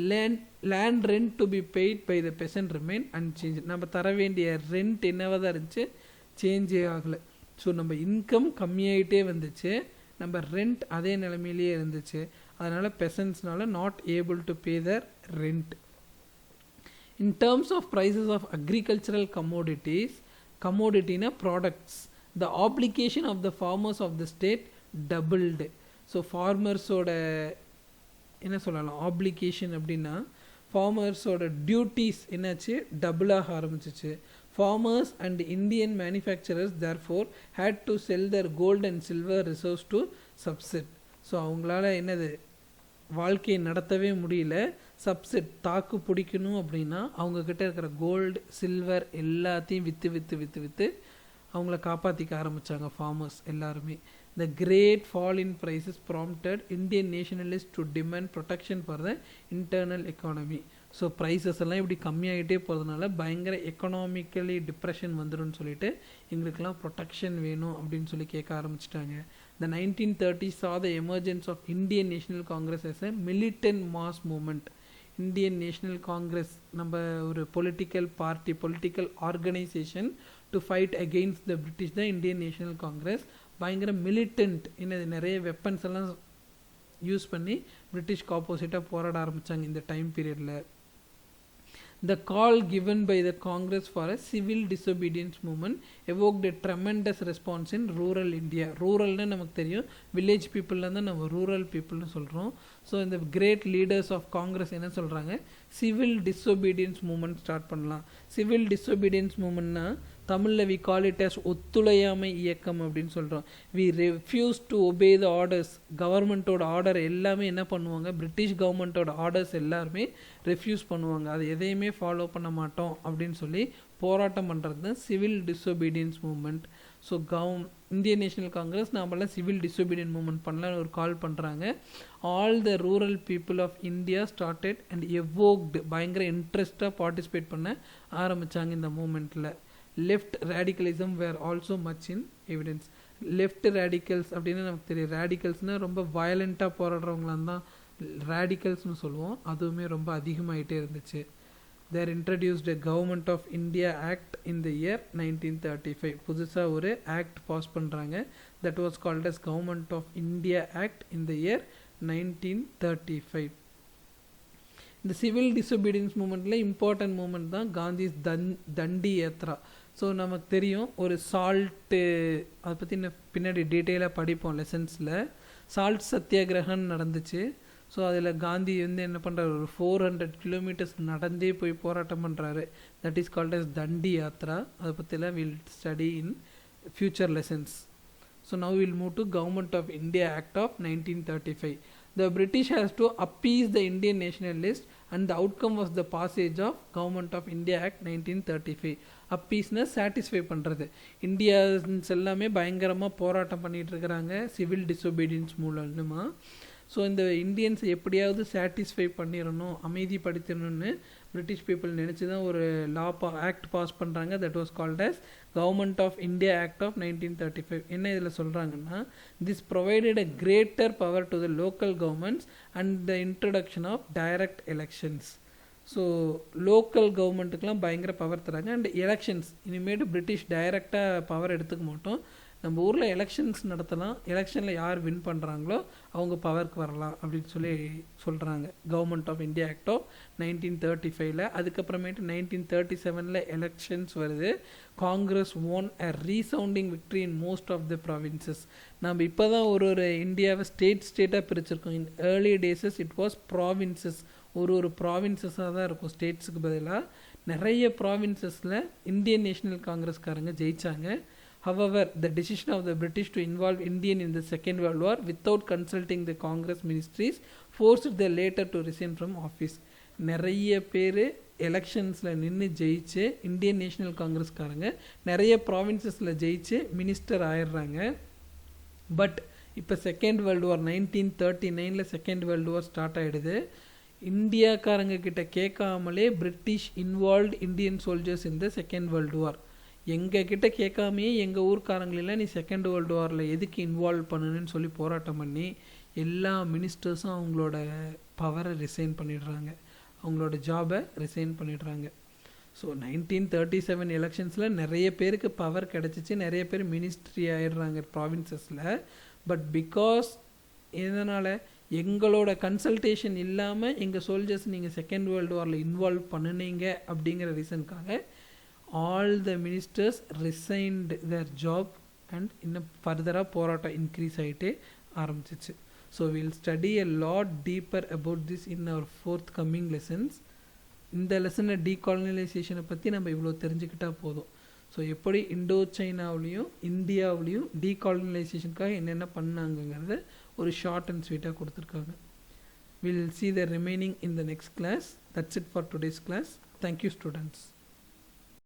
land rent to be paid by the peasant remain unchanged. நம்ம தர வேண்டிய ரெண்ட் என்னவாக தான் இருந்துச்சு, சேஞ்சே ஆகலை. ஸோ நம்ம இன்கம் கம்மியாகிட்டே வந்துச்சு, நம்ம ரெண்ட் அதே நிலைமையிலேயே இருந்துச்சு. அதனால் பெசன்ட்ஸ்னால not able to pay their rent. In terms of prices of agricultural commodity na products, the obligation of the farmers of the state doubled. So farmers oda என்ன சொல்லலாம், ஆப்ளிகேஷன் அப்படின்னா ஃபார்மர்ஸோட டியூட்டிஸ் என்னாச்சு, டபுள் ஆக ஆரம்பிச்சிச்சு. Farmers and Indian manufacturers therefore had to sell their gold and silver reserves to subsist. So அவங்களால என்னது, வாழ்க்கையை நடத்தவே முடியல. சப்செட் தாக்கு பிடிக்கணும் அப்படின்னா அவங்கக்கிட்ட இருக்கிற கோல்டு சில்வர் எல்லாத்தையும் விற்று அவங்கள காப்பாற்றிக்க ஆரம்பித்தாங்க ஃபார்மர்ஸ் எல்லாருமே. The great fall in prices prompted Indian nationalists to demand protection for the internal economy. So prices எல்லாம் இப்படி கம்மியாகிட்டே போகிறதுனால பயங்கர எக்கனாமிக்கலி டிப்ரெஷன் வந்துடும் சொல்லிட்டு எங்களுக்கெல்லாம் ப்ரொடெக்ஷன் வேணும் அப்படின்னு சொல்லி கேட்க ஆரம்பிச்சிட்டாங்க. The 1930s saw the emergence of Indian National Congress as a militant mass movement. Indian National Congress நம்ம ஒரு political party, political organisation to fight against the British தான் இந்தியன் நேஷனல் காங்கிரஸ். பயங்கர மிலிட்டன்ட், என்னது நிறைய வெப்பன்ஸ் எல்லாம் யூஸ் பண்ணி பிரிட்டிஷ்க்கு ஆப்போசிட்டாக போராட ஆரம்பித்தாங்க இந்த டைம் பீரியடில். The call given by the Congress for a civil disobedience movement evoked a tremendous response in rural India. ரூரல்னு நமக்கு தெரியும், வில்லேஜ் பீப்புளில் தான் நம்ம ரூரல் பீப்புள்னு சொல்கிறோம். ஸோ இந்த கிரேட் லீடர்ஸ் ஆஃப் காங்கிரஸ் என்ன சொல்கிறாங்க, சிவில் டிஸ்ஒபீடியன்ஸ் மூமெண்ட் ஸ்டார்ட் பண்ணலாம். சிவில் டிஸ்ஒபீடியன்ஸ் மூமெண்ட்னா தமிழில் வி கால் இட் as ஒத்துழையாமை இயக்கம் அப்படின்னு சொல்கிறோம். We refuse to obey the orders. கவர்மெண்ட்டோட ஆர்டர் எல்லாமே என்ன பண்ணுவாங்க, பிரிட்டிஷ் கவர்மெண்ட்டோட ஆர்டர்ஸ் எல்லாருமே ரெஃப்யூஸ் பண்ணுவாங்க, அது எதையுமே ஃபாலோ பண்ண மாட்டோம் அப்படின்னு சொல்லி போராட்டம் பண்ணுறது தான் civil disobedience movement. So Indian National Congress நாமெல்லாம் சிவில் டிஸ்ஒபீடியன்ட் மூமெண்ட் பண்ணலான்னு ஒரு கால் பண்ணுறாங்க. All the rural people of India started and evoked, பயங்கர இன்ட்ரெஸ்டாக பார்ட்டிசிபேட் பண்ண ஆரம்பித்தாங்க இந்த மூமெண்ட்டில். Left radicalism were also much in evidence. Left radicals அப்படின்னு நமக்கு தெரியும். ரேடிக்கல்ஸ்னால் ரொம்ப வயலண்ட்டாக போராடுறவங்களாம் தான் ரேடிக்கல்ஸ்னு சொல்லுவோம். அதுவுமே ரொம்ப அதிகமாகிட்டே இருந்துச்சு. There introduced a government of India act in the year 1935. புதுசாக ஒரு ஆக்ட் பாஸ் பண்ணுறாங்க. That was called as government of India act in the year 1935. இந்த சிவில் டிஸ்ஒபீடியன்ஸ் மூமெண்ட்டில் இம்பார்ட்டன்ட் மூமெண்ட் தான் காந்திஸ் தண்டி யாத்ரா. ஸோ நமக்கு தெரியும் ஒரு சால்ட்டு, அதை பற்றி பின்னாடி டீட்டெயிலாக படிப்போம் லெசன்ஸில். சால்ட் சத்தியாகிரகம்னு நடந்துச்சு. ஸோ அதில் காந்தி என்ன பண்ணுறாரு, ஒரு 400 கிலோமீட்டர்ஸ் நடந்தே போய் போராட்டம் பண்ணுறாரு. That is called as Dandi Yatra. அதை பற்றிலாம் will study in future lessons. So now will move to government of India act of 1935. The British has to appease the Indian nationalists and the outcome was the passage of Government of India Act 1935. அப்பீஸ்னா satisfy பண்ணுறது. Indians எல்லாமே பயங்கரமாக போராட்டம் பண்ணிகிட்டு இருக்கிறாங்க civil disobedience மூலமாக. So இந்த இந்தியன்ஸை எப்படியாவது satisfy பண்ணிடணும், அமைதிப்படுத்தணும்னு பிரிட்டிஷ் பீப்புள் நினச்சி தான் ஒரு ஆக்ட் பாஸ் பண்ணுறாங்க. That was called as government of India act of 1935. என்ன இதில் சொல்கிறாங்கன்னா, this provided a greater power to the local governments and the introduction of direct elections. So local கவர்மெண்ட்டுக்கெலாம் பயங்கர பவர் தராங்க. அண்ட் எலெக்ஷன்ஸ், இனிமேட்டு British டைரெக்டாக power எடுத்துக்க மாட்டோம், நம்ம ஊரில் எலெக்ஷன்ஸ் நடத்தலாம், எலெக்ஷனில் யார் வின் பண்ணுறாங்களோ அவங்க பவருக்கு வரலாம் அப்படின்னு சொல்லி சொல்கிறாங்க. Government of India act of 1935. அதுக்கப்புறமேட்டு 1937 எலெக்ஷன்ஸ் வருது. Congress won a resounding victory in most of the provinces. நம்ம இப்போ தான் ஒரு இந்தியாவை ஸ்டேட்டாக பிரிச்சிருக்கோம். In early days it was provinces. ஒரு ப்ராவின்சஸாக தான் இருக்கும் ஸ்டேட்ஸுக்கு பதிலாக. நிறைய ப்ராவின்சஸில் இந்தியன் நேஷனல் காங்கிரஸ்காரங்க ஜெயித்தாங்க. However, the decision of the British to involve Indian in the Second World War without consulting the Congress ministries forced the latter to resign from office. நிறைய பேர் எலெக்ஷன்ஸில் நின்று ஜெயிச்சு இந்தியன் நேஷனல் காங்கிரஸ்காரங்க நிறைய ப்ராவின்சஸில் ஜெயிச்சு மினிஸ்டர் ஆயிடுறாங்க. But இப்போ second world war 1939 second world war start ஆகிடுது. இந்தியாக்காரங்க கிட்ட கேட்காமலே British involved Indian soldiers in the second world war. எங்கள் கிட்ட கேட்காமையே எங்கள் ஊர்க்காரங்களெல்லாம் நீ செகண்ட் வேர்ல்டு வாரில் எதுக்கு இன்வால்வ் பண்ணணுன்னு சொல்லி போராட்டம் பண்ணி எல்லா மினிஸ்டர்ஸும் அவங்களோட பவரை ரிசைன் பண்ணிடுறாங்க, அவங்களோட ஜாபை ரிசைன் பண்ணிடுறாங்க. ஸோ 1937 எலெக்ஷன்ஸில் நிறைய பேருக்கு பவர் கிடச்சிச்சு, நிறைய பேர் மினிஸ்ட்ரி ஆகிடுறாங்க ப்ராவின்சஸில். பட் பிகாஸ் இதனால் எங்களோட கன்சல்டேஷன் இல்லாமல் எங்கள் சோல்ஜர்ஸ் நீங்கள் செகண்ட் வேர்ல்டு வாரில் இன்வால்வ் பண்ணினீங்க அப்படிங்கிற ரீசனுக்காக all the ministers resigned their job and இன்னும் ஃபர்தராக போராட்டம் இன்க்ரீஸ் ஆகிட்டே ஆரம்பிச்சிச்சு. So we'll study a lot deeper about this in our forthcoming lessons. இந்த லெசனில் டீகாலனைசேஷனை பற்றி நம்ம இவ்வளோ தெரிஞ்சுக்கிட்டால் போதும். ஸோ எப்படி இண்டோ சைனாவிலையும் இந்தியாவிலையும் டீகாலனைசேஷனுக்காக என்னென்ன பண்ணாங்கங்கிறத ஒரு ஷார்ட் அண்ட் ஸ்வீட்டாக கொடுத்துருக்காங்க. we'll see the remaining in the next class. That's it for today's class. Thank you students.